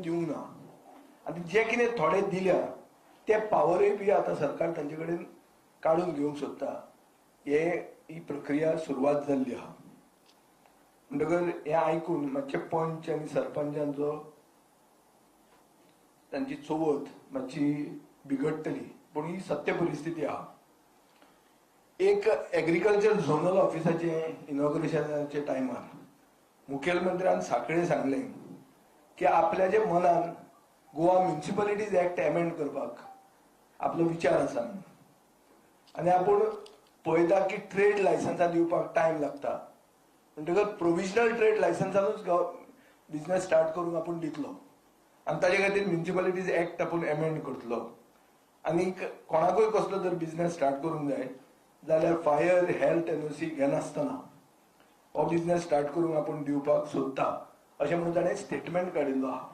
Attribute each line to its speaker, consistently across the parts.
Speaker 1: दिवंक ना आनी जे कितें थोडे दिल्या ते पावरय बी आता सरकार तांचे कडेन काढून घेवंक सोदता ही प्रक्रिया सुरवात जाल्ली आहा म्हणटकर हे आयकून मातशे पंच आनी सरपंचांचो तांची चवथ मातशी बिगडटली पूण ही सत्य परिस्थिती आहा एक एग्रीकल्चर झोनल ऑफिसाचे इनॉग्रेशनाचे टायमार मुखेलमंत्र्यान सांखळे सांगले की आपल्या जे मनान गोवा म्युनिसिपॅलिटीज एक्ट एमेंड करपाक आपलो विचार आसा आनी आपूण पळयता की ट्रेड लायसन्सां दिवपाक टायम लागता म्हणटकच प्रोविजनल ट्रेड लायसन्सानूच बिझनेस स्टार्ट करूंक आपूण दितलो आनी ताजे खातीर म्युनिसिपॅलिटीज एक्ट आपूण एमेंड करतलो आनी कोणाकूय कसलो जर बिझनेस स्टार्ट करूंक जाय जाल्यार फायर हेल्थ एनओसी घेनासतना हो बिझनेस स्टार्ट करूंक आपूण दिवपाक सोदता अशें म्हणून ताणें स्टेटमेंट काडिल्लो आहा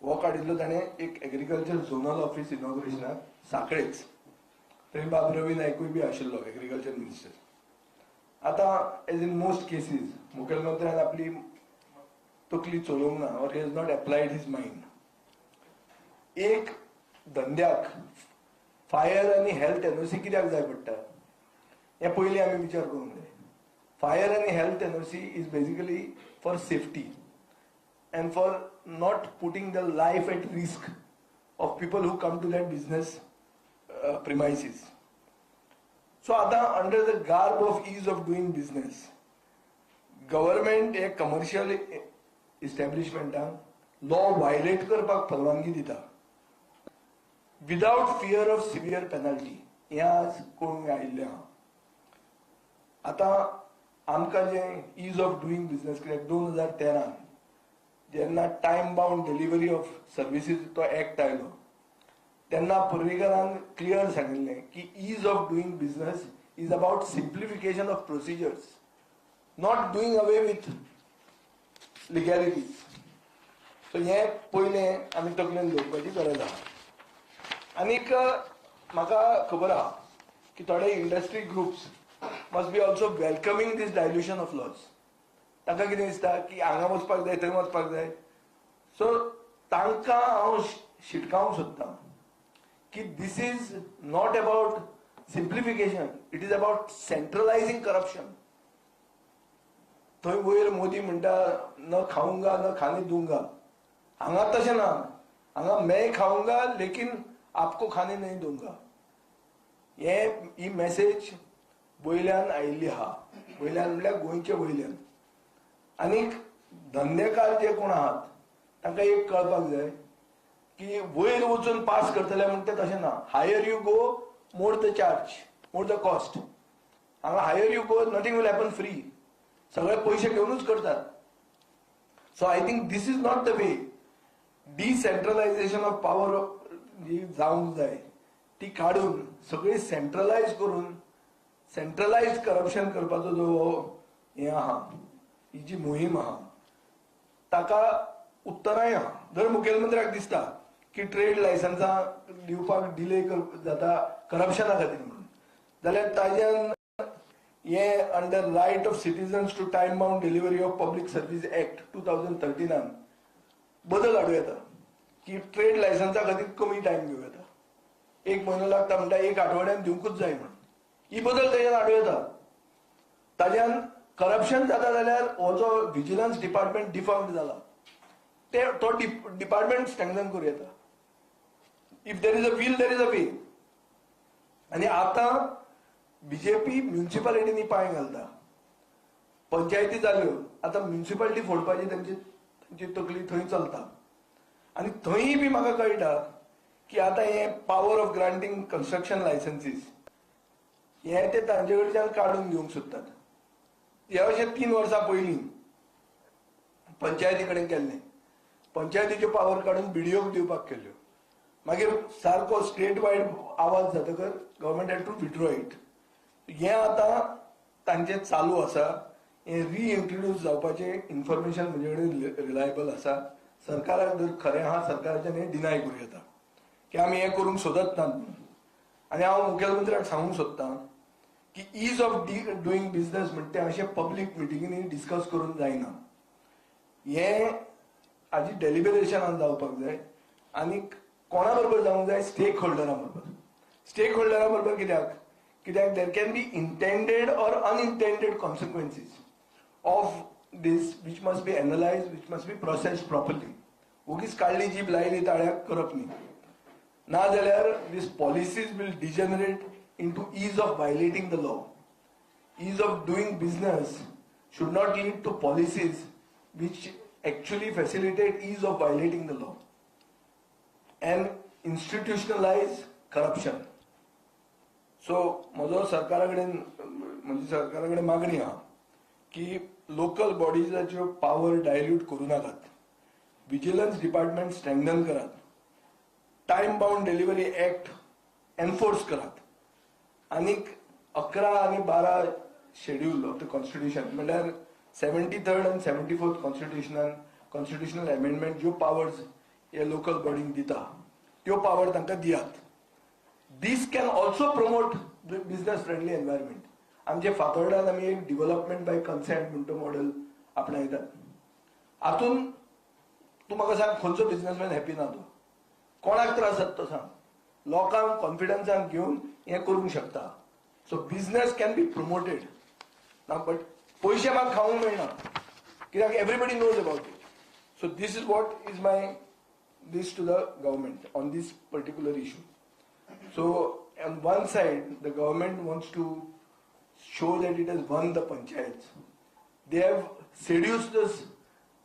Speaker 1: हो काडिल्लो ताणें एक एग्रीकल्चर झोनल ऑफिस इनॉग्रेशनाक सांखळेच थंय बाब रवी नायकूय बी आशिल्लो एग्रीकल्चर मिनिस्टर आतां एज इन मोस्ट केसीस मुखेलमंत्र्यान आपली तकली चलोवंक ना or he has not applied his mind एक धंद्याक फायर आनी हेल्थ एनओसी कित्याक जाय पडटा हे पयलीं आमी विचार करूंक जाय फायर आनी health NOC is basically for safety and for not putting the life at risk of people who come to that business premises. So under the garb of ease of doing business, government a commercial establishment law violate करपाक परवानगी दिता without fear of severe penalty. हे आज कळूंक आयिल्लें आहा आतां आमकां जे ease of doing business कित्याक 2013 जेन्ना time bound delivery of services तो एक्ट आयलो तेन्ना पर्रीकरान क्लियर सांगिल्लें की ease of doing business is about simplification of procedures not doing away with legalities so हे पयलें आमी तकलेन दवरपाची गरज आहा आनीक म्हाका खबर आहा की थोडे industry groups must be also welcoming this dilution of laws तांकां कितें दिसता की हांगा वचपाक जाय थंय वचपाक जाय सो तांकां हांव शिटकावंक सोदतां की this is not about simplification it is about centralising corruption थंय वयर मोदी म्हणटा न खाऊंगा न खाने दूंगा हांगा तशें ना हांगा मैं खाऊंगा लेकिन आपको खाने नहीं दूंगा ही मेसेज वयल्यान आयिल्ली आहा वयल्यान म्हणल्यार गोंयचे वयल्यान आनीक धंदेकार जे कोण आहात तांकां एक कळपाक जाय की वयर वचून पास करतले म्हणटा तशें ना higher you go more the charge more the cost हांगा higher you go nothing will happen free सगळे पयशे घेवनूच करतात so I think this is not the way decentralisation of power जी जावंक जाय ती काडून सगळी सेंट्रलायज करून सेंट्रलायज करप्शन करपाचो जो हे आहा ही जी मोहीम आहा ताका उत्तराय आहा जर मुखेलमंत्र्याक दिसता की ट्रेड लायसन्सां दिवपाक डिले जाता करप्शना खातीर म्हणून जाल्यार ताज्यान हे under right of citizens to time bound delivery of public service act 2013 बदल हाडूं येता की ट्रेड लायसन्सा खातीर कमी टायम घेवं येता एक म्हयनो लागता म्हणटा एक आठवड्यान दिवंकूच जाय म्हणून ही बदल ताज्यान हाडूं येता ताज्यान करप्शन जाता जाल्यार हो जो विजिलन्स डिपार्टमेंट डिफॉल्ट जाला तो डिपार्टमेंट स्ट्रेंथन करूं येता if there is a will there is a way आनी आतां बीजेपी म्युनिसिपालिटीनी पांय घालता पंचायती जाल्यो आतां म्युनिसिपालिटी फोडपाची तांची तकली थंय चलता आनी थंय बी म्हाका कळटा की आतां हे पावर ऑफ ग्रांटींग कन्स्ट्रक्शन लायसन्सीस हे ते तांचे कडच्यान काडून घेवंक सोदतात हे अशें 3 वर्सां पयलीं पंचायती कडेन केल्लें पंचायतीच्यो पावर काडून बीडीओक दिवपाक केल्ल्यो मागीर सारको स्टेट वायड आवाज जातकर government had to withdraw it हें आतां तांचें चालू आसा हें रिइंट्रोड्यूस जावपाचें इन्फॉर्मेशन म्हजे कडेन रिलायबल आसा सरकाराक जर खरें आहा सरकाराच्यान हें डिनाय करूं येता की आमी हें करूंक सोदत नात म्हणून आनी हांव मुखेलमंत्र्याक सांगूंक सोदतां की ईज ऑफ डुईंग बिझनेस म्हणटा तें अशें पब्लीक मिटिंगींनी डिस्कस करून जायना हें हाजी डेलिबरेशनान जावपाक जाय आनी कोणा बरोबर जावंक जाय स्टेक होल्डरा बरोबर. स्टेक होल्डरा बरोबर कित्याक there can be intended or unintended consequences of this which must be analyzed, which must be processed properly. उगीच काढली जीभ लायली ताळ्याक करप न्ही. ना जाल्यार these policies will degenerate into ease of violating the law. Ease of doing business should not lead to policies which actually facilitate ease of violating the law and institutionalize corruption. So म्हजो सरकारा कडेन म्हणजे सरकारा कडेन मागणी आहा की local बॉडीजाच्यो power dilute करू नाकात. विजिलन्स डिपार्टमेंट स्ट्रेंथन करात. Time bound delivery act enforce करात. आनीक 11 आणि 12 शेड्यूल ऑफ द कॉन्स्टिट्यूशन म्हणल्यार 73rd and 74th constitutional amendment ज्यो पावर्स हे लोकल बॉडींक दिता त्यो पावर तांकां दियात. This can also promote business friendly environment. आमचे फातोर्डात आमी एक डेव्हलपमेंट बाय कन्सेंट म्हणतो मॉडेल आपणायतात. हातून तूं म्हाका सांग खंयचो बिझनेसमॅन हॅपी ना तो? कोणाक त्रास जाता तो सांग? लोकांक कॉन्फिडन्सान घेवन हें करूंक शकता. So business can be promoted ना, बट पयशे म्हाका खावंक मेळना कित्याक everybody knows about it. So this is what is my this to the government on this particular issue. So on one side the government wants to show that it has won the panchayats. They have seduced us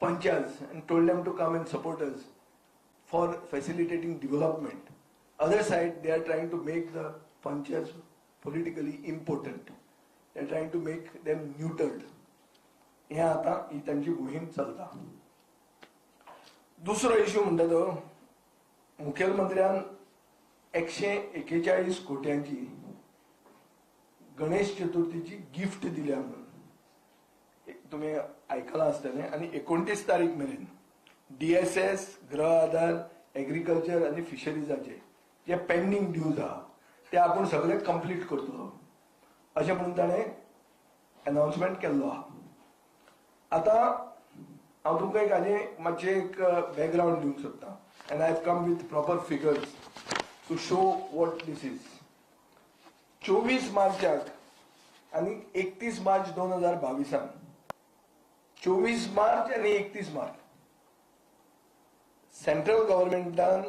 Speaker 1: panchayats and told them to come and support us for facilitating development. Other side they are trying to make the panchayats politically impotent. They are trying to make them neutered. हे आता ही त्यांची मोहीम चलता. दुसरो issue म्हणटा तो मुखेलमंत्र्यान 141 कोट्यांची Ganesh चतुर्थीची gift दिल्या म्हणून तुम्ही ऐकला आसतलें. आणि 29 तारीख मेरेन DSS, गृह आधार, एग्रीकल्चर आणि फिशरीजाचे जे पेंडिंग ड्यूज आहा ते आपण सगळे कंप्लीट करतलो अशें म्हणून ताणें अनाउन्समेंट केल्लो आहा. आता हांव तुमकां एक हाजें मातशें एक बॅकग्रावंड दिवंक सोदतां and I have come with proper figures to show what this is. 24 मार्चाक आनी 31 मार्च 2022 24 मार्च आनी 31 मार्च सेंट्रल गव्हर्नमेंटान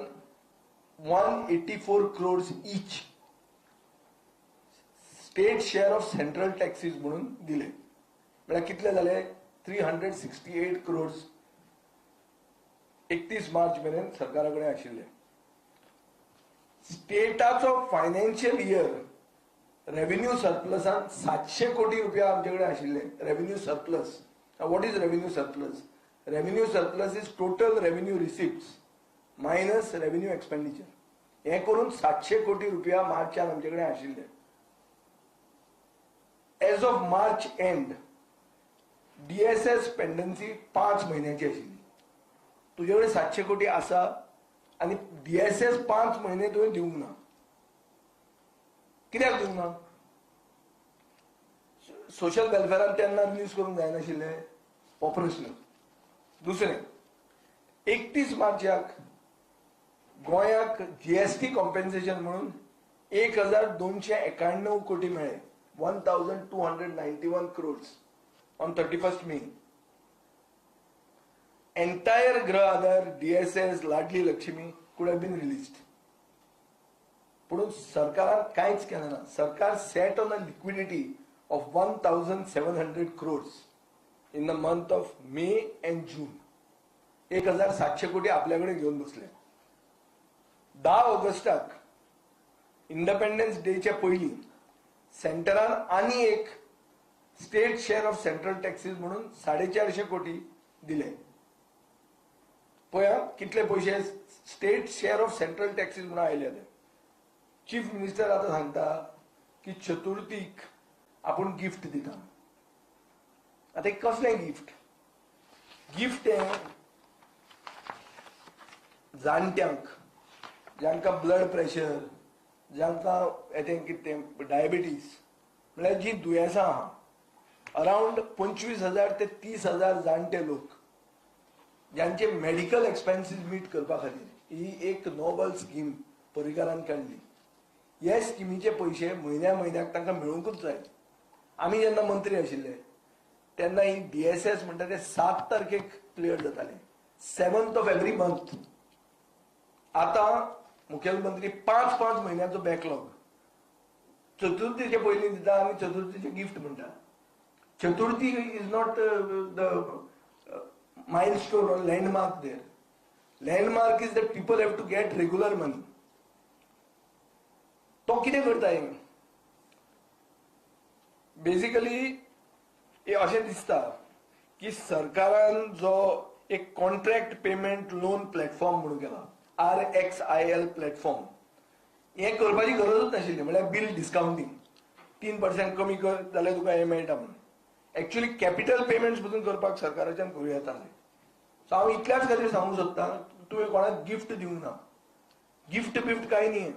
Speaker 1: 184 crores each state share of central taxes म्हणून दिले. म्हळ्यार कितले जाले? 368 crores 31 मार्च मेरेन सरकारा कडेन आशिल्ले. स्टेटाचो फायनान्शियल इयर रेव्हेन्यू सरप्लसान 700 कोटी रुपया आमचे कडेन आशिल्ले. Revenue surplus. What is revenue surplus? Revenue surplus is total revenue receipts minus revenue expenditure. हे करून 700 कोटी रुपया मार्चान आमचे कडेन आशिल्ले. As of March end DSS pendency 5 महिन्याची आशिल्ली. तुजे कडेन 700 कोटी आसा आणि DSS 5 महिने तुवें दिवंक ना. कित्याक दिवंक ना? सोशल वेलफेअरान तेन्ना रिलीज करूंक जायनाशिल्लें? ऑपरेशनल. दुसरें 31 मार्चाक गोंयाक GST कॉम्पेन्सेशन म्हणून 1291 कोटी मेळ्ळे. 1291 crores on 31st May. Entire Grah Aadhar, DSS, Ladli Lakshmi could have been released. But Sarkaran कांयच केलें ना. सरकार set on a liquidity of 1700 crores in the month of May and June. 1700 कोटी आपल्याकडे घेऊन बसले. 10 ऑगस्टाक इंडिपेंडन्स डेच्या पयलीं सेंटरान आनी एक state share of central taxes म्हणून 450 कोटी दिले. पळया कितले पैसे state share of central taxes म्हणून आयले. चीफ मिनिस्टर आता सांगता की चतुर्थीक आपण गिफ्ट दिता. आता कसलें गिफ्ट? गिफ्ट हे जाणट्यांक जांकां ब्लड प्रेशर, जांकां कितें डायबिटीज म्हळ्यार जी दुयेंसां आहा अराउंड 25,000 ते 30,000 जाणटे लोक ज्यांचे मेडिकल एक्सपेन्सीस मीट करपा खातीर ही एक नोबल स्कीम पर्रीकारान काडली. हे स्किमीचे पैसे म्हयन्याक तांकां मेळूंकूच जाय. आमी जेन्ना मंत्री आशिल्ले तेन्ना ही DSS म्हणटा ते 7 तारखेक क्लियर जाताले, 7th of every month. आता मुखेलमंत्री 5 म्हयन्याचो बॅकलॉग चतुर्थीचे पयलीं दिता आनी चतुर्थीचे गिफ्ट म्हणटा. Chaturthi is not the milestone or landmark there. Landmark is that people have to get regular money. तो कितें करता हे? बेसिकली हे अशें दिसता की सरकारान जो एक कॉन्ट्रॅक्ट पेमेंट लोन प्लॅटफॉर्म म्हणून केला, RXIL प्लॅटफॉर्म, हे करपाची गरजूच नाशिल्ली. म्हळ्यार बिल डिस्काउंटिंग 3% कमी कर जाल्यार तुका हे मेळटा म्हणून. एक्चुअली कॅपिटल पेमेंट्स पसून करपाक सरकाराच्यान करूं येताले. सो हांव इतल्याच खातीर सांगूंक सोदतां, तुवें कोणाक गिफ्ट दिवंक ना. गिफ्ट बिफ्ट कांय न्ही.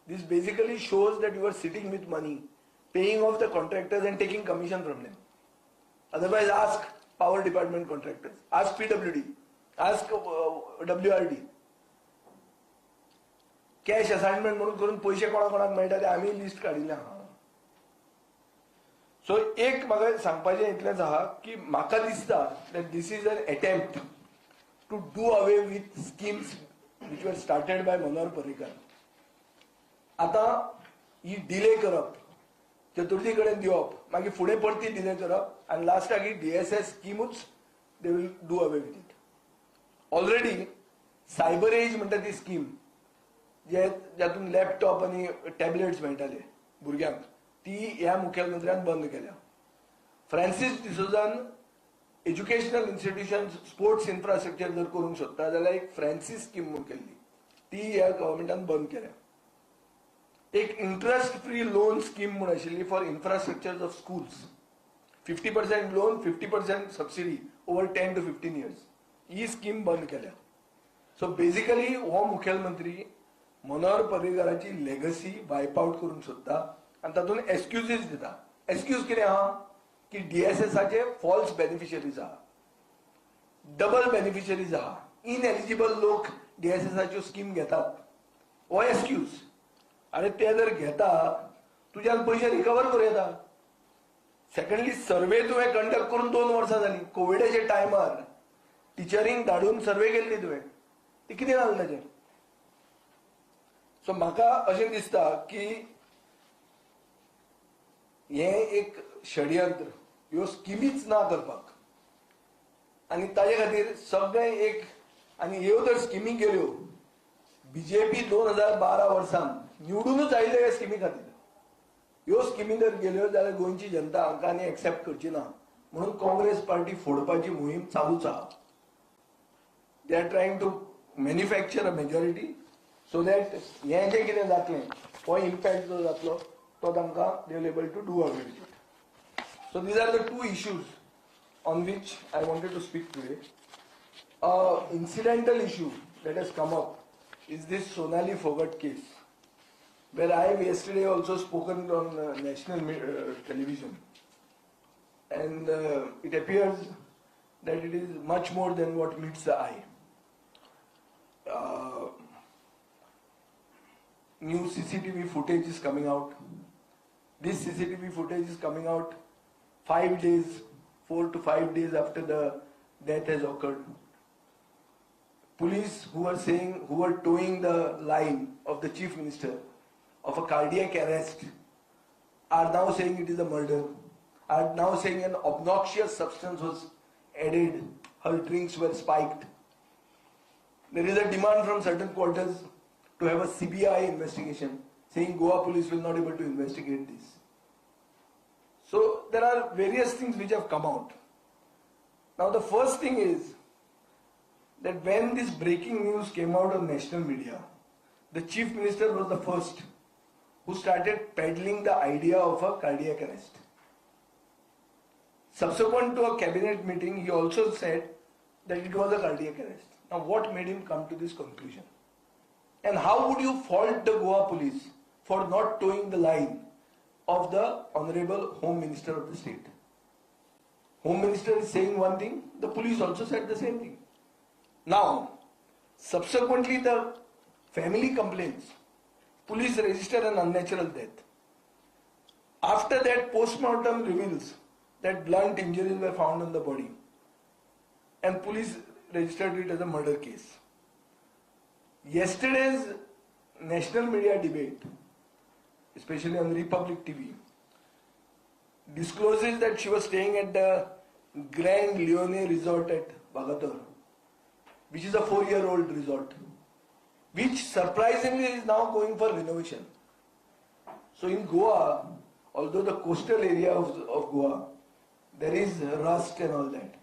Speaker 1: This basically shows that you are sitting with money, paying off the contractors and taking commission from them. Otherwise ask power department contractors, ask PWD, ask WRD. Cash assignment म्हणून करून पयशे कोणाक मेळटा ते आमी लिस्ट काडिल्लें आहा. सो एक म्हाका सांगपाचें इतलेंच आहा की म्हाका दिसता that this is an attempt to do away with schemes which were started by Manohar Parrikar. आता ही डिले करप, चतुर्थी कडेन दिवप, मागीर फुडें परती डिले करप आनी लास्टाक ही DSS स्किमूच they will do away with it. Already cyber age म्हणटा ती स्कीम ज्यातून लॅपटॉप आनी टॅबलेट्स मेळटाले भुरग्यांक, ती ह्या मुखेलमंत्र्यान बंद केल्या. फ्रांसीस डिसोजान एज्युकेशनल इन्स्टिट्यूशन स्पोर्ट्स इन्फ्रास्ट्रक्चर जर करूंक सोदता जाल्यार एक फ्रांसीस स्कीम म्हणून केल्ली, ती ह्या गव्हर्मेंटान बंद केल्या. एक इंटरेस्ट फ्री लोन स्कीम म्हणून आशिल्ली for infrastructure of schools, 50% loan 50% subsidy over 10 to 15 years, he scheme बंद केल्या. सो बेसिकली हो मुखेलमंत्री मनोहर पर्रीकराची लेगसी वायप आउट करूंक सोदता आनी तातूंत एक्सक्युजीस दिता. एक्सक्यूज कितें आहा की DSSचे फॉल्स बेनिफिशरीज आहा, डबल बेनिफिशरीज आहा, इनएलिजिबल लोक DSSच्यो स्कीम घेतात. हो एक्सक्यूज. अरे ते जर घेता तुज्यान पयशे रिकवर करूं येता. सेकंडली सर्वे तुवें कंडक्ट करून 2 वर्सां जालीं. कोविडाच्या टायमार टिचरींक धाडून सर्वे केल्ली तुवें, ती कितें जालें ताचें? सो म्हाका अशें दिसता की हे एक षडयंत्र, ह्यो स्किमीच ना करपाक, आनी ताजे खातीर सगळे एक, आनी ह्यो जर स्किमी गेल्यो, BJP 2012 वर्सान निवडूनच आयिल्ले ह्या स्किमी खातीर. ह्यो स्किमी जर गेल्यो जाल्यार गोंयची जनता हांकां आनी एक्सेप्ट करची ना म्हणून काँग्रेस पार्टी फोडपाची मोहीम चालूच आहा. They are trying to manufacture a majority so that हें जें कितें जातलें, हो इम्पॅक्ट जो जातलो तो तांकां they will able to do away with it. So these are the 2 issues on which I wanted to speak today. Incidental issue that has come up is this Sonali Phogat case, where I have yesterday also spoken on national television, and it appears that it is much more than what meets the eye. New CCTV footage is coming out. This CCTV footage is coming out 4 to 5 days after the death has occurred. Police who were towing the line of the chief minister of a cardiac arrest are now saying it is a murder, are now saying an obnoxious substance was added, her drinks were spiked. There is a demand from certain quarters to have a CBI investigation, saying Goa police will not able to investigate this. So there are various things which have come out. Now the first thing is that when this breaking news came out on national media, the chief minister was the first who started peddling the idea of a cardiac arrest. Subsequent to a cabinet meeting, he also said that it was a cardiac arrest. Now what made him come to this conclusion? And how would you fault the Goa police for not towing the line of the Honorable Home Minister of the state? Home Minister is saying one thing, the police also said the same thing. Now, subsequently the family complains, police register an unnatural death. After that, post-mortem reveals that blunt injuries were found on the body and police registered it as a murder case. Yesterday's national media debate, especially on Republic TV, discloses that she was staying at the Grand Leone Resort at Bagator, which is a 4-year-old resort, which surprisingly is now going for renovation. So in Goa, although the coastal area of Goa, there is rust and all that.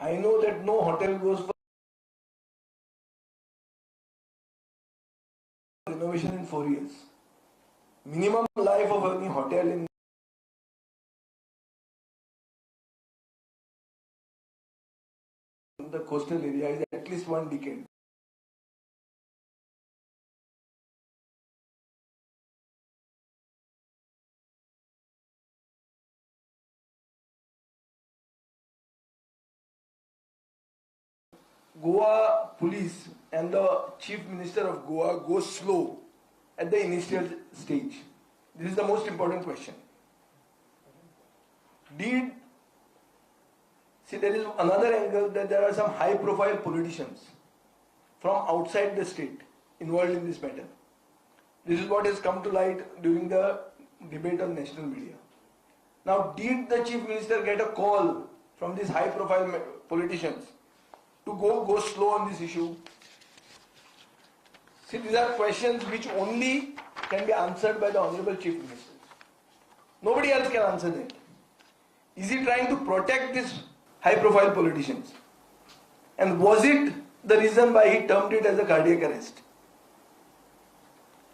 Speaker 1: I know that no hotel goes for renovation in 4 years. Minimum life of any hotel in the coastal area is at least 1 decade. Goa police and the chief minister of Goa go slow at the initial stage. This is the most important question. See, there is another angle that there are some high profile politicians from outside the state involved in this matter. This is what has come to light during the debate on national media. Now, did the chief minister get a call from these high profile politicians to go slow on this issue? See, these are questions which only can be answered by the Honorable Chief Minister. Nobody else can answer that. Is he trying to protect these high profile politicians? And was it the reason why he termed it as a cardiac arrest?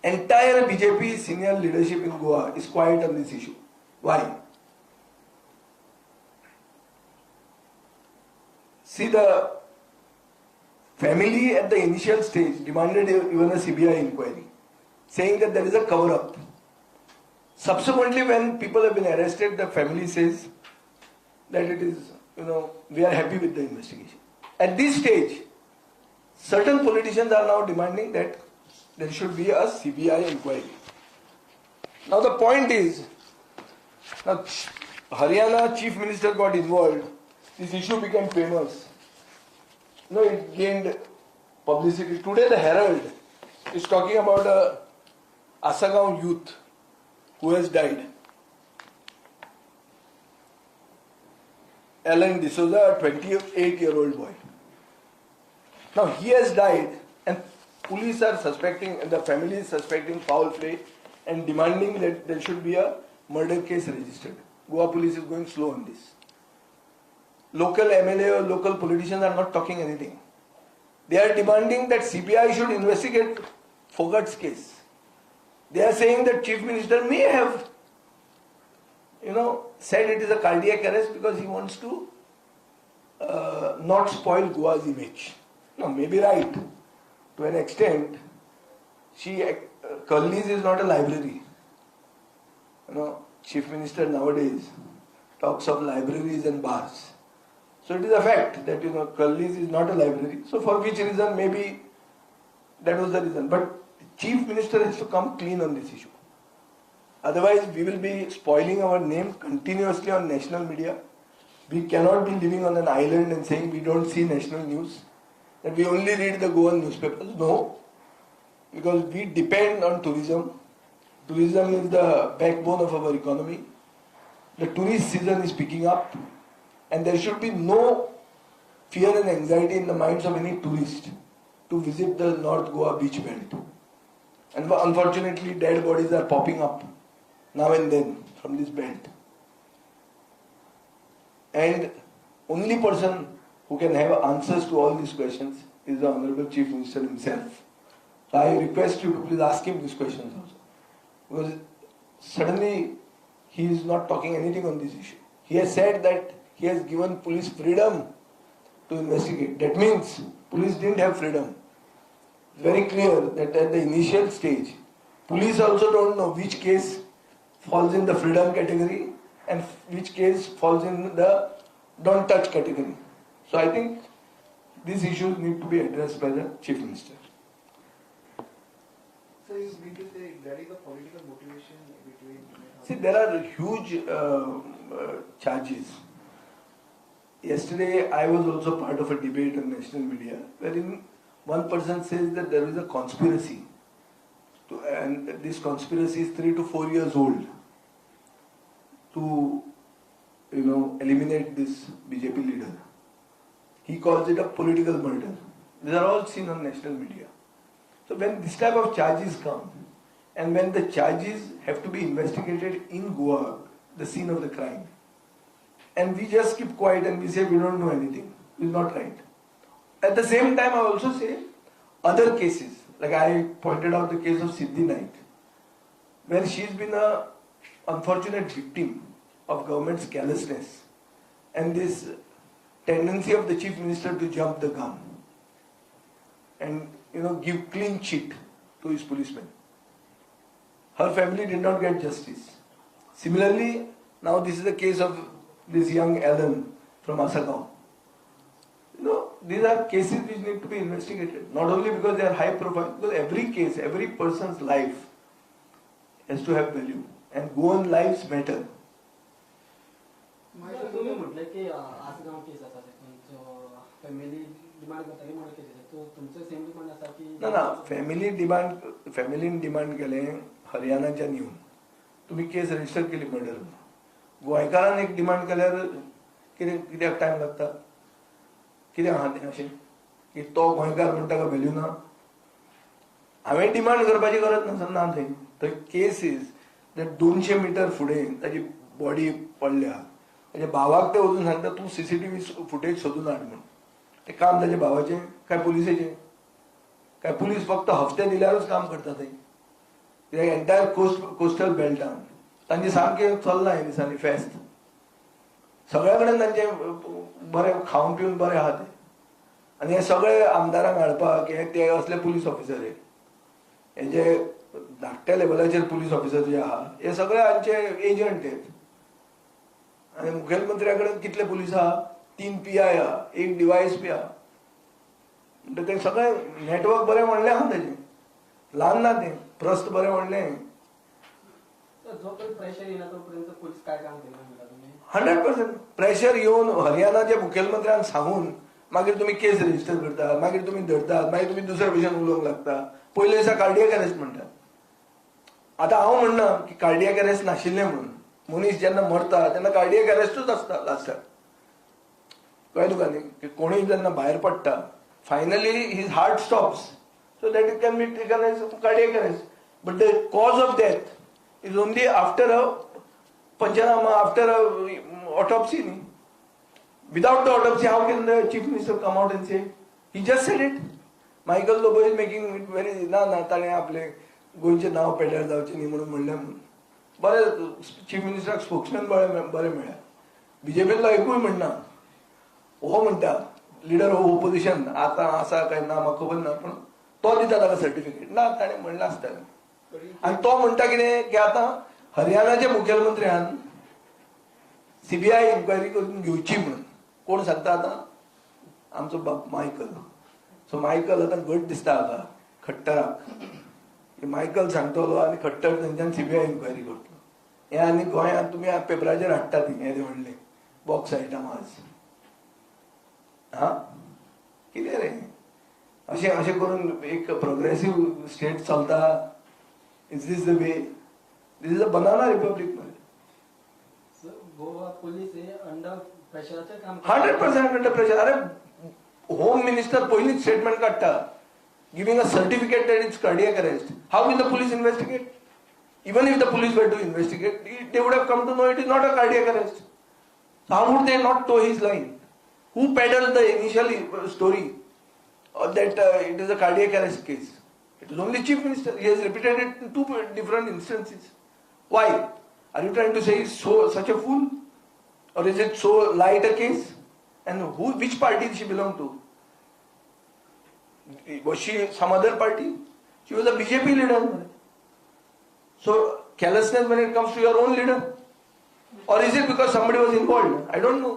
Speaker 1: Entire BJP senior leadership in Goa is quiet on this issue. Why? See, the family at the initial stage demanded even a CBI inquiry, saying that there is a cover-up. Subsequently, when people have been arrested, the family says that it is, we are happy with the investigation. At this stage, certain politicians are now demanding that there should be a CBI inquiry. Now the point is, now Haryana Chief Minister got involved, this issue became famous. It gained publicity. Today the Herald is talking about a Asagaon youth who has died. Alan D'Souza, a 28-year-old boy. Now he has died and police are suspecting, and the family is suspecting foul play and demanding that there should be a murder case registered. Goa police is going slow on this. Local MLA or local politicians are not talking anything. They are demanding that CBI should investigate Fogart's case. They are saying that Chief Minister may have, said it is a cardiac arrest because he wants to not spoil Goa's image. No, maybe right. To an extent, Curly's is not a library. Chief Minister nowadays talks of libraries and bars. So it is a fact that Curly's is not a library. So for which reason, maybe that was the reason. But the Chief Minister has to come clean on this issue. Otherwise, we will be spoiling our name continuously on national media. We cannot be living on an island and saying we don't see national news, that we only read the Goan newspapers. No, because we depend on tourism. Tourism is the backbone of our economy. The tourist season is picking up. And there should be no fear and anxiety in the minds of any tourist to visit the North Goa beach belt. And unfortunately, dead bodies are popping up now and then from this belt. And only person who can have answers to all these questions is the Honorable Chief Minister himself. So I request you to please ask him these questions also. Because suddenly he is not talking anything on this issue. He has said that he has given police freedom to investigate. That means police didn't have freedom. It's very clear that at the initial stage, police also don't know which case falls in the freedom category and which case falls in the don't touch category. So I think these issues need to be addressed by the Chief Minister.
Speaker 2: So you mean to say there is a political motivation between...
Speaker 1: See, there are huge charges. Yesterday, I was also part of a debate on national media, wherein one person says that there is a conspiracy, and this conspiracy is 3 to 4 years old, to eliminate this BJP leader. He calls it a political murder. These are all seen on national media. So when this type of charges come, and when the charges have to be investigated in Goa, the scene of the crime, and we just keep quiet and we say we don't know anything, it's not right. At the same time, I also say other cases, like I pointed out the case of Siddhi Naik, where she's been an unfortunate victim of government's carelessness and this tendency of the Chief Minister to jump the gun and give clean cheat to his policemen. Her family did not get justice. Similarly, now this is the case of this young Alan from Asagaon. These are cases which need to be investigated. Not only because they are high profile, because every case, every person's life has to have value. And Goan lives matter.
Speaker 3: तुम्ही म्हटलं की आसगाव केस आसा family demand करता की म्हणून केस तो तुमचं same demand आसा की
Speaker 1: ना फॅमिलीन डिमांड केलें हरियाणाच्या न्यून तुम्ही केस रजिस्टर केली मर्डर. गोंयकारान एक डिमांड केल्यार कित्याक टायम लागता? कित्याक आहा तें अशें की तो गोंयकार म्हणटा का व्हॅल्यू ना? हांवें डिमांड करपाची गरज ना थंय. थंय केस इज दॅट 200 मिटर फुडें ताची बॉडी पडल्या. ताच्या भावाक ते वचून सांगता तूं CCTV फुटेज सोदून हाड म्हण. ते काम ताच्या भावाचें काय पुलिसेचें? काय पुलीस फक्त हफ्ते दिल्यारूच काम करता थंय? कित्याक एंटायर कोस्टल बेल्टान तांचे सामकें चल्लां हे दिसांनी फेस्त. सगळ्या कडेन तांचे बरें खावन पिवन बरें आहा ते. आनी हे सगळे आमदारांक हाडपाक ते असले पुलीस ऑफिसर हे जे धाकट्या लेवलाचेर पुलीस ऑफिसर जे आहा हे सगळे हांचे एजंट आहेत. आनी मुखेलमंत्र्या कडेन कितले पुलीस आहा? 3 PI आहा, 1 DYSP आहा. म्हणटा ते सगळे नेटवर्क बरें व्हडलें आहा तेजें. ल्हान ना तें, प्रस्त बरें व्हडलें.
Speaker 3: जोपर्यंत प्रेशर येना तोपर्यंत पोलीस काय काम केलं म्हणटा तुम्ही?
Speaker 1: 100% प्रेशर येवन हरियाणाच्या मुखेलमंत्र्यांक सांगून मागीर तुम्ही केस रजिस्टर करता, मागीर तुम्ही धरतात, मागीर तुम्ही दुसऱ्या भशेन उलोवंक लागता. पयले दिसा कार्डियक अरेस्ट म्हणटात. आतां हांव म्हणना की कार्डियक अरेस्ट नाशिल्लें म्हणून. मनीस जेन्ना मरता तेन्ना कार्डियक अरेस्टूच आसता लास्टाक. कळ्ळें तुका न्ही? की कोणूय जेन्ना भायर पडटा finally his heart stops so that it can be taken as cardiac arrest. But the cause of death is only after a panchnama, after a autopsy न्ही. Without the autopsy, how can the Chief Minister come out and say? He just said it. Michael Lobo is making it very ना ताणें आपले गोंयचें नांव पेड्यार जावचें न्ही म्हणून म्हणलें म्हणून. बरें चीफ मिनिस्टराक स्पोक्समॅन बरें मेळ्ळा. BJPतलो एकूय म्हणना. हो म्हणटा लिडर ऑफ ओपोजिशन आतां आसा काय ना म्हाका खबर ना, पूण तो दिता ताका सर्टिफिकेट. ना ताणें म्हणलें आसतलें. आनी तो म्हणटा कितें की आतां हरियाणाच्या मुखेलमंत्र्यान CBI इन्क्वायरी करून घेवची म्हणून. कोण सांगता आतां? आमचो बाप मायकल. सो मायकल आतां घट दिसता हाका खट्टराक. मायकल सांगतलो आनी खट्टर थंयच्यान CBI इन्क्वायरी करतलो. हें आनी गोंयांत तुमी पेपराचेर हाडटात हें व्हडलें बॉक्स आयटम आज. कितें रे अशें करून एक प्रोग्रेसीव स्टेट चलता? Is this the way? This is a banana republic.
Speaker 3: Goa police हे अंडर प्रेशराचेर काम
Speaker 1: 100% अंडर प्रेशर. अरे होम मिनिस्टर पयलींच स्टेटमेंट काडटा giving a certificate that it's cardiac arrest. How will the police investigate? Even if the police were to investigate, they would have come to know it is not a cardiac arrest. So how would they not toe his line? Who peddled the initial story that it is a cardiac arrest case? It is only Chief Minister. He has repeated it in 2 different instances. Why? Are you trying to say he's such a fool? Or is it so light a case? And which party did she belong to? Was she some other party? She was a BJP leader. So carelessness when it comes to your own leader? Or is it because somebody was involved? I don't know.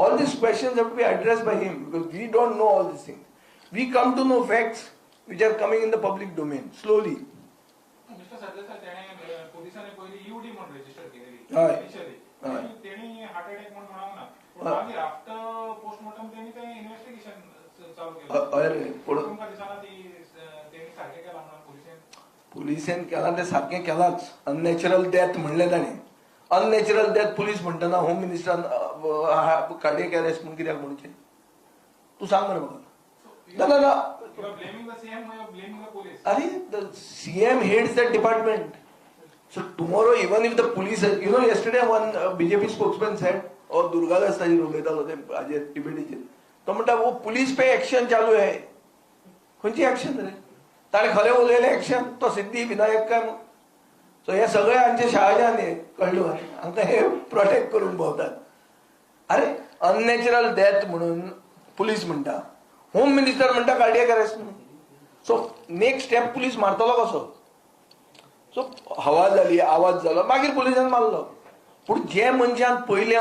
Speaker 1: All these questions have to be addressed by him because we don't know all these things. We come to know facts which are coming in the public domain slowly.
Speaker 4: Mister Sardesai त्याने पोलिसांनी पहिली EOD म्हणून register केलेली
Speaker 1: हय.
Speaker 4: Initially
Speaker 1: हय.
Speaker 4: त्यांनी heart attack म्हणून म्हणावं ना पण मागीर आफ्टर पोस्टमॉर्टम त्यांनी ते इन्व्हेस्टिगेशन चालू केलं
Speaker 1: अरे पुढे
Speaker 4: तुमकां दिसना ती त्यांनी सारकें केलां म्हणून
Speaker 1: पुलिसेन केला ते सारखें केलाच. अननॅचरल डेथ म्हणलें ताणें. अननॅचरल डेथ पुलीस म्हणटना होम मिनिस्टरान कार्डियक अरेस्ट म्हणून कित्याक म्हणचें तू सांग मरे म्हाका. ना ना
Speaker 4: You are blaming the CM or you are blaming the police?
Speaker 1: अरे the CM heads that department. So tomorrow even if the police, you know yesterday one BJP spokesman said और दुर्गादास ताजी उलयतालो ते हाजेर डिबेटीचेर तो म्हणटा वो पुलीस पे एक्शन चालू आहे. खंयची एक्शन रे? ताणें खरें उलयलें एक्शन तो सिद्धी विनायक काय म्हूण. सो हे सगळे आमचे शहाजान हे कळ्ळो हांकां हे प्रोटेक्ट करून भोंवतात. अरे अननॅचरल डेथ म्हणून पुलीस म्हणटा, होम मिनिस्टर म्हणटा कार्डियक अरेस्ट म्हणून. सो नेक्स्ट स्टेप पुलीस मारतलो कसो? सो हवा जाली, आवाज जालो, मागीर पुलिसान मारलो. पूण जे मनशान पयले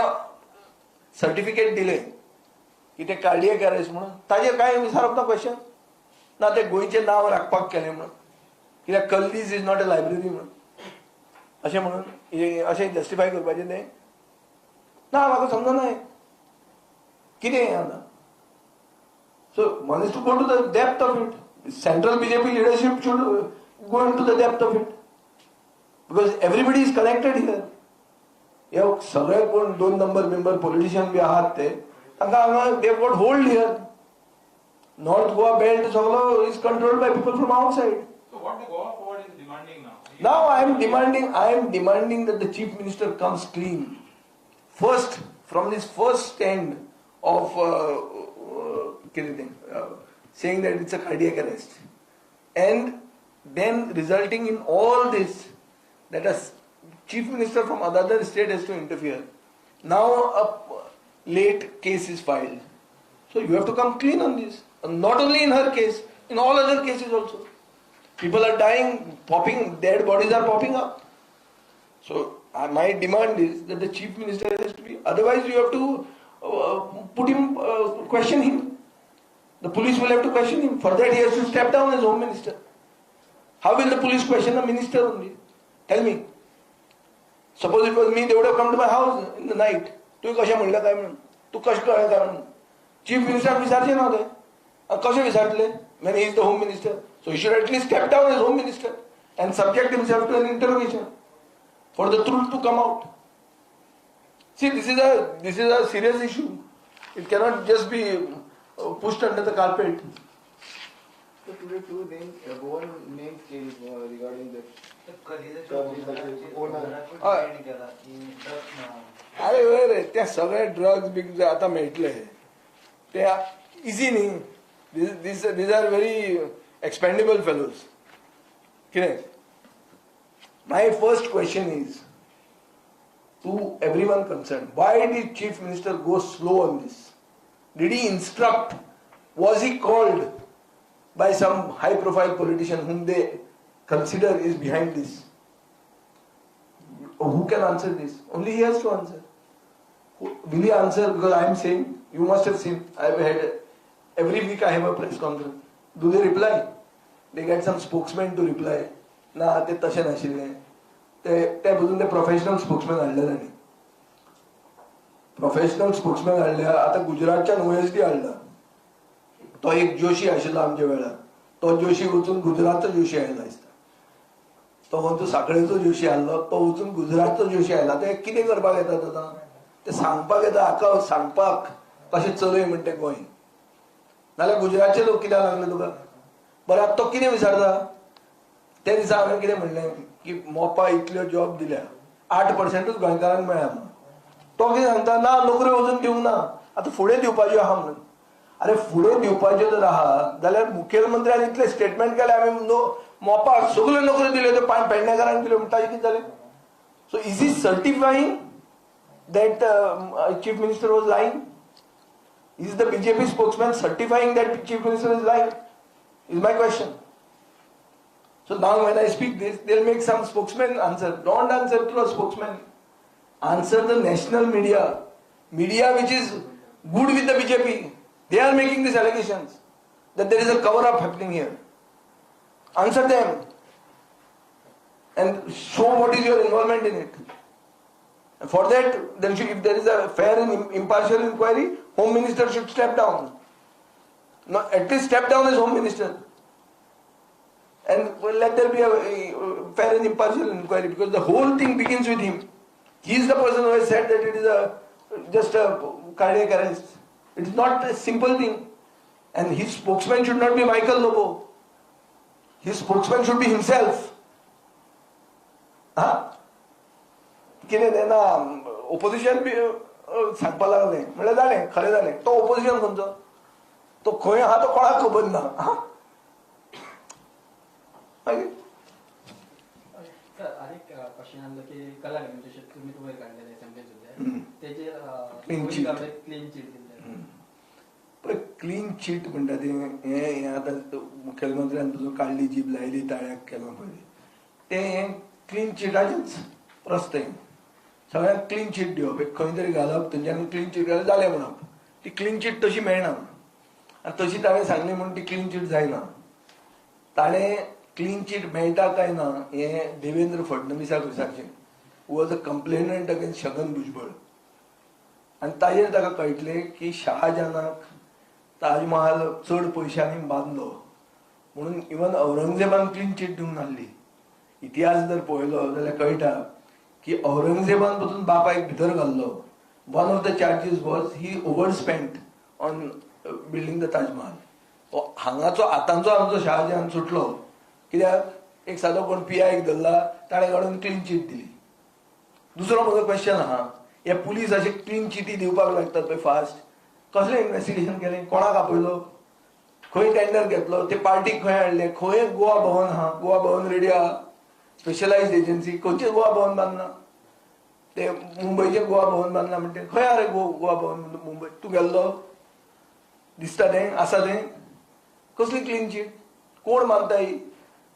Speaker 1: सर्टिफिकेट दिलें की ते कार्डियक अरेस्ट म्हणून ताजेर कांय विचारप ना क्वेश्चन ना. ते गोंयचें नांव राखपाक केलें म्हणून कित्याक कल्दीस इज नॉट अ लायब्ररी म्हणून अशें म्हणून अशें जस्टिफाय करपाचें तें ना. म्हाका समजना कितें हें आतां. So one is to go to the depth of it. Central BJP leadership should go into the depth of it because everybody is connected here. हे सगळे कोण 2 नंबर पॉलिटिशियन बी आहात ते तांकां हांगा they have got hold here. North Goa belt सगळो is controlled by people from outside.
Speaker 4: So what the Goa forward is demanding now?
Speaker 1: Now I am demanding that the chief minister comes clean first from this first stand of saying that it's a cardiac arrest and then resulting in all this that a chief minister from another state has to interfere. Now a late case is filed. So you have to come clean on this. And not only in her case, in all other cases also. People are dying, dead bodies are popping up. So my demand is that the chief minister has to be, otherwise you have to question him. The police will have to question him. For that he has to step down as home minister. How will the police question a minister only? Tell me. Suppose it was me, they would have come to my house in the night. तू कशें म्हणलें काय म्हणून, तू कशें कळ्ळें काय म्हणून. Chief minister विचारचें ना ते कशें विचारतले when he is the home minister. So he should at least step down as home minister and subject himself to an interrogation for the truth to come out. See, this is a serious issue. It cannot just be pushed under the carpet.
Speaker 2: So today two names, one name came regarding the
Speaker 1: अरे वय रे त्या सगळे drugs B J आतां मेळटले ते easy न्ही. these are very expendable fellows. कितें? My first question is to everyone concerned, why did chief minister go slow on this? Did he instruct? Was he called by some high profile politician whom they consider is behind this? Who can answer this? Only he has to answer. Will he answer? Because I am saying, you must have seen, I have had, every week I have a press conference. Do they reply? They get some spokesman to reply. ना ते तशें नाशिल्लें. ते बसून ते professional स्पोक्समॅन हाडले तांणी. Professional स्पोक्समॅन हाडले. आतां गुजरातच्यान OSD हाडला. तो एक जोशी आशिल्लो आमच्या वेळार. तो जोशी वचून गुजरातचो जोशी आयला दिसता. तो खंयचो साखळेचो जोशी आसलो तो वचून गुजरातचो जोशी आयला. ते कितें करपाक येतात आतां? ते सांगपाक येता हाका सांगपाक कशें चलय म्हण तें गोंय. नाल्यार गुजरातचे लोक कित्याक लागले तुका? बरें आतां तो कितें विचारता? त्या दिसा हांवें कितें म्हणलें की मोपा इतल्यो जॉब दिल्या 8%च गोंयकारांक मेळ्ळा म्हणून. तो कितें सांगता? ना नोकऱ्यो वचून दिवंक ना, आतां फुडें दिवपाच्यो आहा म्हणून. अरे फुडें दिवपाच्यो जर आहा जाल्यार मुखेलमंत्र्यान इतलें स्टेटमेंट केलें आमी मोपाक सगल्यो नोकऱ्यो दिल्यो त्यो पेडणेकारांक दिल्यो म्हणटा कितें जालें? So is he certifying that chief minister was lying? Is the BJP spokesman certifying that chief minister is lying? Is my question. So now when I speak this, they'll make some spokesman answer. Don't answer through a spokesman. Answer the national media which is good with the BJP. They are making these allegations that there is a cover-up happening here. Answer them and show what is your involvement in it. And for that, if there is a fair and impartial inquiry, Home Minister should step down. No, at least step down as Home Minister. And let there be a fair and impartial inquiry, because the whole thing begins with him. He is the person who has said that it is just a cardiac arrest. It is not a simple thing. And his spokesman should not be Michael Lobo. His spokesman should be himself. कितें तेन्ना opposition बी सांगपाक लागलें म्हणल्यार जालें खरें जालें. तो opposition खंयचो? तो खंय आहा तो कोणाक खबर ना. मागीर
Speaker 3: सर आनीक क्वेश्चन आसलो की कला डेमोन्स्ट्रेशन तुमी वयर काडलेले चॅम्पियन्स तेजेर क्लीन चीट दिल्ले.
Speaker 1: पळय क्लीन चीट म्हणटा तें हें आतां मुखेलमंत्र्यान तुजो काडली जीब लायली ताळ्याक केलो पळय तें क्लीन चिटाचेंच रस्ते. सगळ्यांक क्लीन चीट दिवप, एक खंय तरी घालप, तेंच्यांनी क्लीन चीट घालप जालें म्हणप. ती क्लीन चीट तशी मेळना. आनी तशी ताणें सांगली म्हणून ती क्लीन चीट जायना. ताणें क्लीन चीट मेळटा काय ना हें देवेंद्र फडणवीसाक विचारचें. Was a complainant against Chhagan Bhujbal. आनी ताजेर ताका कळटलें की शहाजहानाक ताजमहाल चड पयशांनी बांदलो म्हणून इवन औरंगजेबान क्लीन चीट दिवंक नासली. इतिहास जर पळयलो जाल्यार कळटा की औरंगजेबान पसून बापायक भितर घाल्लो. One of the charges was he overspent on building the Taj Mahal. हांगाचो आतांचो आमचो शहाजहान सुटलो कित्याक एक सादो कोण पियायक धरला ताणें काडून क्लीन चीट दिली. दुसरो म्हजो क्वेश्चन आहा, हे पुलीस अशे क्लीन चिटी दिवपाक लागतात पळय फास्ट, कसलें इन्व्हेस्टिगेशन केलें? कोणाक आपयलो? खंय टेंडर घेतलो? ते पार्टीक खंय हाडले? खंय गोवा भवन आहा? गोवा भवन रेडी आहा? स्पेशलायज्ड एजन्सी खंयचें गोवा भवन बांदना? ते मुंबयचें गोवा भवन बांदना म्हणटे खंय आहा रे गोवा भवन मुंबय? तूं गेल्लो? दिसता तें आसा तें? कसली क्लीन चीट? कोण मानता ही?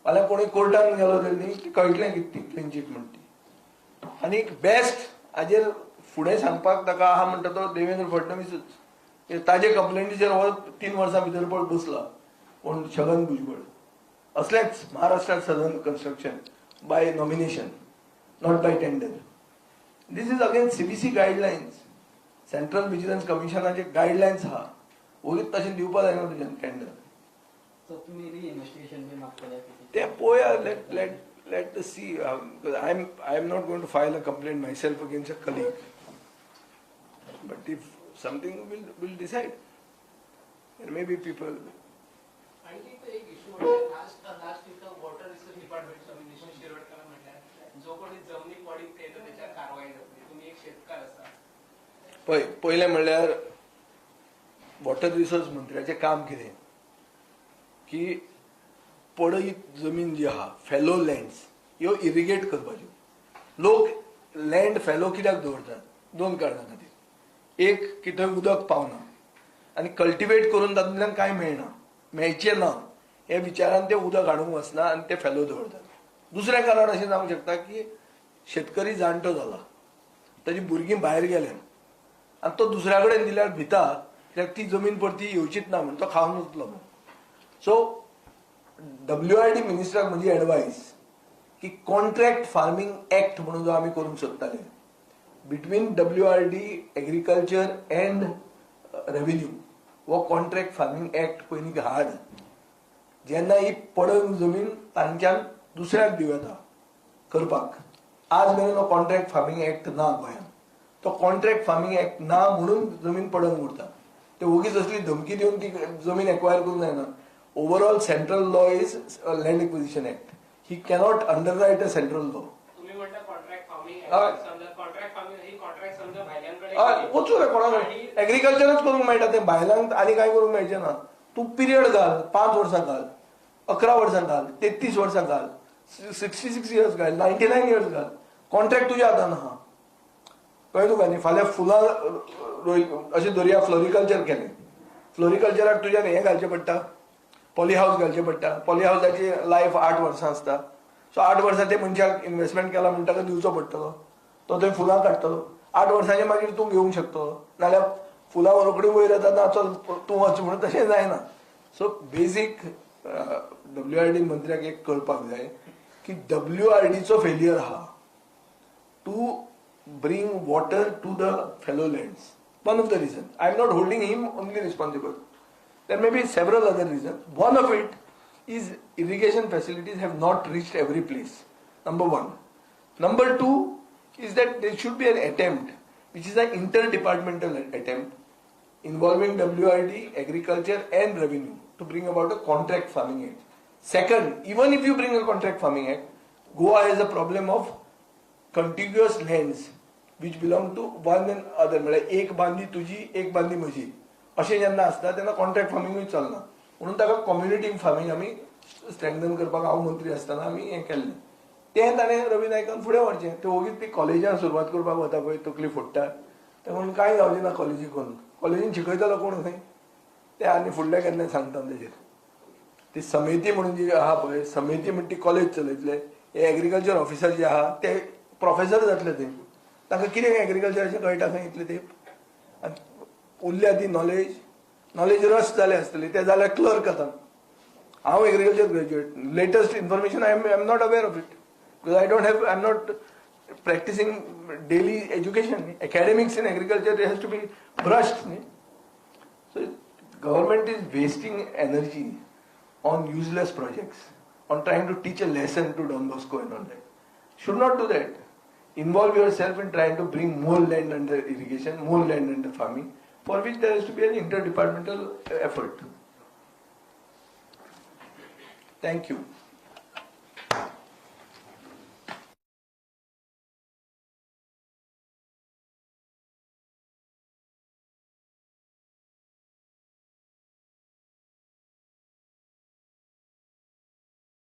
Speaker 1: फाल्यां कोणी कोर्टान गेलो तरी कळटलें कितें ती क्लीन चीट म्हणटा ती. आनी बेस्ट हाजेर फुडें सांगपाक ताका आहा म्हणटा तो देवेंद्र फडणवीसच. ताजे कंप्लेंटीचेर हो 3 वर्सां भितर पळ बसला कोण छगन भुजबळ. असलेंच महाराष्ट्रात सदन construction by nomination not by tender. This is against CBC guidelines. Central vigilance कमिशनाचे गायडलायन्स आहा. वगीच तशें दिवपा जायना तुज्यान टेंडर.
Speaker 3: तुमी इन्व्हेस्टिगेशन बी मागतले
Speaker 1: ते पळोवया. Let us see. I am not going to file a complaint myself against a colleague. But if something will decide, there may be people.
Speaker 5: आणखी एक इश्यू म्हणजे लास्ट वीक वॉटर रिसोर्स डिपार्टमेंटचा minister Shirodkar म्हटल्यार जो कोणी जमनी पडीक तेजो त्याच्यावर कारवाई जातली. तुम्ही एक शेतकार आसा.
Speaker 1: पहिले म्हणल्यार वॉटर रिसोर्स मंत्र्याचें काम कितें की पडीत जमीन जी आहा फेलो लँड्स ह्यो इरिगेट करपाच्यो. लोक लँड फेलो कित्याक दवरतात? 2 कारणां खातीर. एक की थंय उदक पावना आनी कल्टिवेट करून तातूंतल्यान कांय मेळना, मेळचें ना हे विचारान ते उदक हाडूंक वचना आनी ते फेलो दवरतात. दुसरें कारण अशें जावंक शकता की शेतकरी जाणटो जाला, ताजी भुरगीं भायर गेल्यात आनी तो दुसऱ्या कडेन दिल्यार भिता कित्याक ती जमीन परती येवचीच ना म्हणून तो खावन वतलो. सो WRD मिनिस्टराक म्हजी एडवायस की कॉन्ट्रॅक्ट फार्मिंग एक्ट म्हणून जो आमी करूंक सोदताले between WRD agriculture and revenue, वो कॉन्ट्रॅक्ट फार्मिंग एक्ट पयलीं हाड. जेन्ना ही पडक जमीन तांच्यान दुसऱ्याक दिव येता करपाक. आज मेरेन हो कॉन्ट्रॅक्ट फार्मिंग एक्ट ना गोंयांत. तो कॉन्ट्रॅक्ट फार्मिंग एक्ट ना म्हणून जमीन पडक उरता. ते वगीच असली धमकी दिवन ती जमीन एक्वायर करूंक जायना. Overall central law is a land acquisition act. He cannot underwrite a central law.
Speaker 5: तुम्ही म्हणता कॉन्ट्रॅक्ट फार्मिंग समजा कॉन्ट्रॅक्ट फार्मिंग ही कॉन्ट्रॅक्ट समजा भायल्यांकडे
Speaker 1: वचूं रे कोणाक एग्रीकल्चरच करूंक मेळटा. ते भायल्यांक आनी कांय करूंक मेळचें ना. तूं पिरियड घाल, 5 वर्सां घाल, 11 वर्सां घाल, 33 वर्सां घाल, 66 इयर्स घाल, 99 इयर्स घाल, कॉन्ट्रॅक्ट तुज्या हातान आहा. कळ्ळें तुका न्ही? फाल्यां फुलां अशें धरया फ्लोरिकल्चर केलें. फ्लोरिकल्चराक तुज्यान हें घालचें पडटा, पॉली हाऊस घालचें पडटा. पॉली हाऊसाची लायफ 8 वर्सां आसता. सो 8 वर्सां ते मनशाक इन्व्हेस्टमेंट केला म्हणटा ताका दिवचो पडटलो. तो थंय फुलां काडटलो. 8 वर्सांचे मागीर तूं घेवंक शकतलो. नाल्यार फुलां रोखडी वयर येता ना चल तूं वच म्हणून तशें जायना. सो बेसीक WRD मंत्र्याक एक कळपाक जाय की WRDचो फेलियर आहा to bring water to the fellow lands. One of the reasons. I am not holding him only responsible. There may be several other reasons. One of it is irrigation facilities have not reached every place. Number one. Number two is that there should be an attempt, which is an interdepartmental attempt, involving WRD, agriculture and revenue to bring about a contract farming act. Second, even if you bring a contract farming act, Goa has a problem of contiguous lands which belong to one and other. म्हणजे एक बांदी तुझी एक बांदी म्हजी अशें जेन्ना आसता तेन्ना कॉन्ट्रॅक्ट फार्मिंगूय चलना म्हणून ताका कम्युनिटी फार्मिंग आमी स्ट्रेंथन करपाक हांव मंत्री आसतना आमी हें केल्लें. तें ताणें रवी नायकान फुडें व्हरचें. ते ओगीच ती कॉलेजान सुरवात करपाक वता पळय तकली फोडटा तें म्हणून कांय जावचें ना कॉलेजी करून. कॉलेजीन शिकयतालो कोण खंय ते आनी फुडल्या केन्ना सांगता तेजेर. ती समिती म्हणून जी आहा पळय समिती म्हणटा ती कॉलेज चलयतले. हे एग्रीकल्चर ऑफिसर जे आहा ते प्रोफेसर जातले ते ताका कितें एग्रीकल्चराचें कळटा खंय इतलें ते उरल्या ती नॉलेज रस जाले आसतली ते जाल्यार क्लर्क आतां. हांव agriculture graduate. Latest information I am not aware of it because I am not practising daily education. Academics in agriculture has to be brushed न्ही. So government is wasting energy on useless projects on trying to teach a lesson to Don Bosco and all that. Should not do that. Involve yourself in trying to bring more land under irrigation, more land under farming, for which there has to be an interdepartmental effort. Thank you.